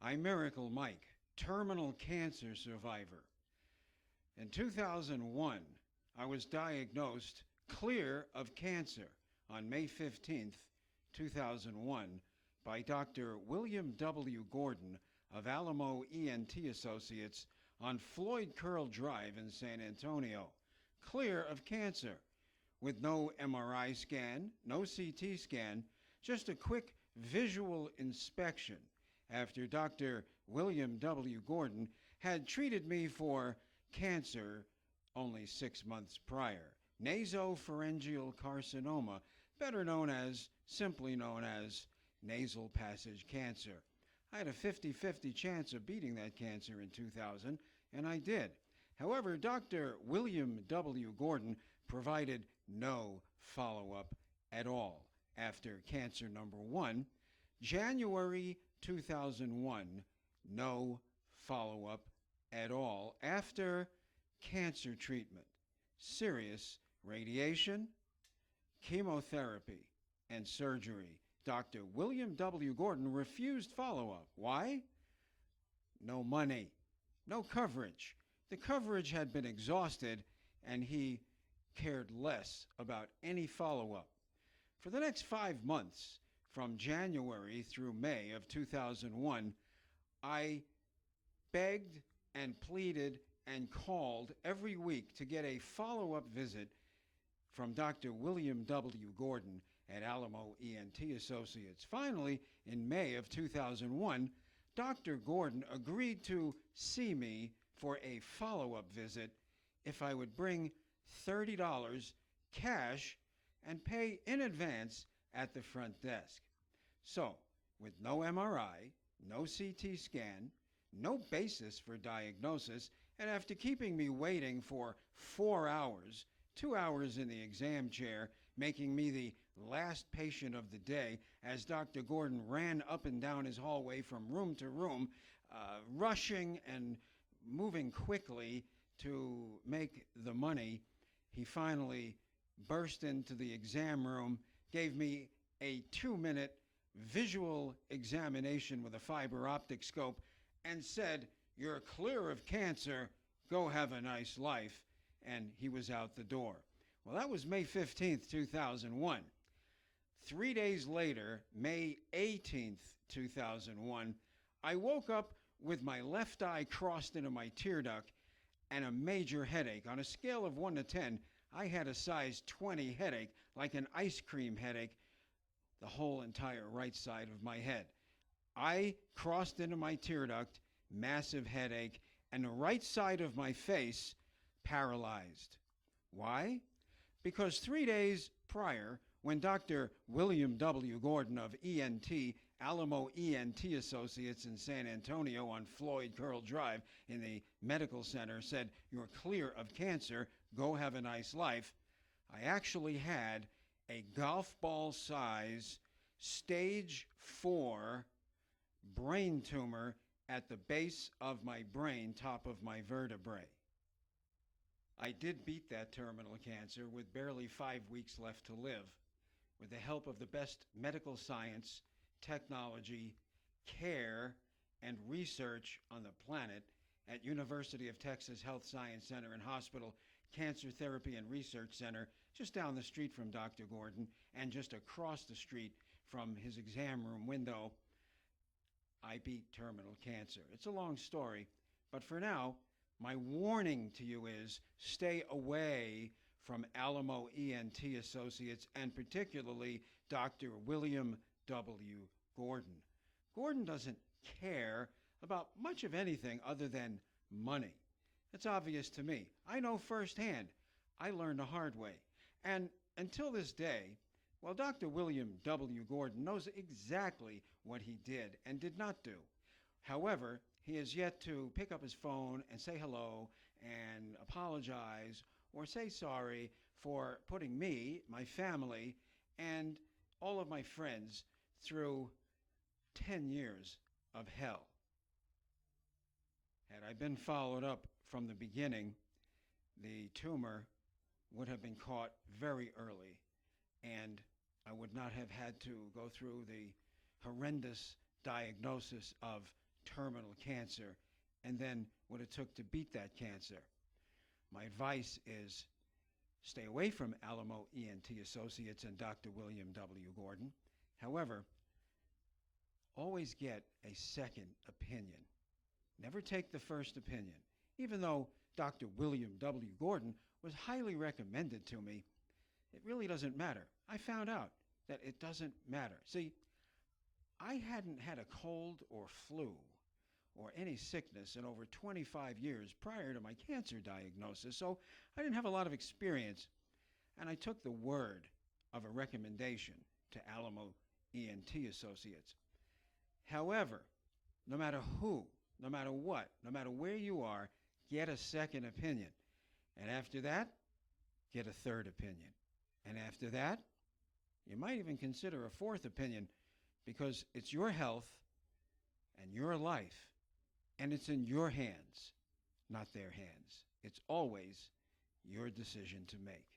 I'm Miracle Mike, terminal cancer survivor. In 2001, I was diagnosed clear of cancer on May 15th, 2001, by Dr. William W. Gordon of Alamo ENT Associates on Floyd Drive in San Antonio. Clear of cancer, with no MRI scan, no CT scan, just a quick visual inspection after Dr. William W. Gordon had treated me for cancer only 6 months prior, nasopharyngeal carcinoma, simply known as nasal passage cancer. I had a 50-50 chance of beating that cancer in 2000, and I did. However, Dr. William W. Gordon provided no follow-up at all after cancer number 1, January 2001, no follow-up at all after cancer treatment, serious radiation, chemotherapy, and surgery. Dr. William W. Gordon refused follow-up. Why? No money, no coverage. The coverage had been exhausted, and he cared less about any follow-up. For the next 5 months, from January through May of 2001, I begged and pleaded and called every week to get a follow-up visit from Dr. William W. Gordon at Alamo ENT Associates. Finally, in May of 2001, Dr. Gordon agreed to see me for a follow-up visit if I would bring $30 cash and pay in advance at the front desk. So, with no MRI, no CT scan, no basis for diagnosis, and after keeping me waiting for 4 hours, 2 hours in the exam chair, making me the last patient of the day as Dr. Gordon ran up and down his hallway from room to room, rushing and moving quickly to make the money, he finally burst into the exam room, gave me a 2-minute visual examination with a fiber optic scope, and said, "You're clear of cancer, go have a nice life," and he was out the door. Well, that was May 15th, 2001. 3 days later, May 18th, 2001, I woke up with my left eye crossed into my tear duct and a major headache. On a scale of 1 to 10, I had a size 20 headache, like an ice cream headache, the whole entire right side of my head. I crossed into my tear duct, massive headache, and the right side of my face paralyzed. Why? Because 3 days prior, when Dr. William W. Gordon of Alamo ENT Associates in San Antonio on Floyd Drive in the medical center said, "You're clear of cancer, go have a nice life," I actually had a golf ball size stage 4 brain tumor at the base of my brain, top of my vertebrae. I did beat that terminal cancer with barely 5 weeks left to live. With the help of the best medical science, technology, care, and research on the planet at University of Texas Health Science Center and Hospital Cancer Therapy and Research Center, just down the street from Dr. Gordon and just across the street from his exam room window, I beat terminal cancer. It's a long story, but for now, my warning to you is stay away from Alamo ENT Associates and particularly Dr. William W. Gordon. Gordon doesn't care about much of anything other than money. It's obvious to me. I know firsthand. I learned the hard way. And until this day, well, Dr. William W. Gordon knows exactly what he did and did not do. However, he has yet to pick up his phone and say hello and apologize or say sorry for putting me, my family, and all of my friends through 10 years of hell. Had I been followed up from the beginning, the tumor would have been caught very early, and I would not have had to go through the horrendous diagnosis of terminal cancer and then what it took to beat that cancer. My advice is stay away from Alamo ENT Associates and Dr. William W. Gordon. However, always get a second opinion. Never take the first opinion. Even though Dr. William W. Gordon was highly recommended to me, it really doesn't matter. I found out that it doesn't matter. See, I hadn't had a cold or flu or any sickness in over 25 years prior to my cancer diagnosis, so I didn't have a lot of experience, and I took the word of a recommendation to Alamo ENT Associates. However, no matter who, no matter what, no matter where you are, get a second opinion. And after that, get a third opinion. And after that, you might even consider a fourth opinion, because it's your health and your life, and it's in your hands, not their hands. It's always your decision to make.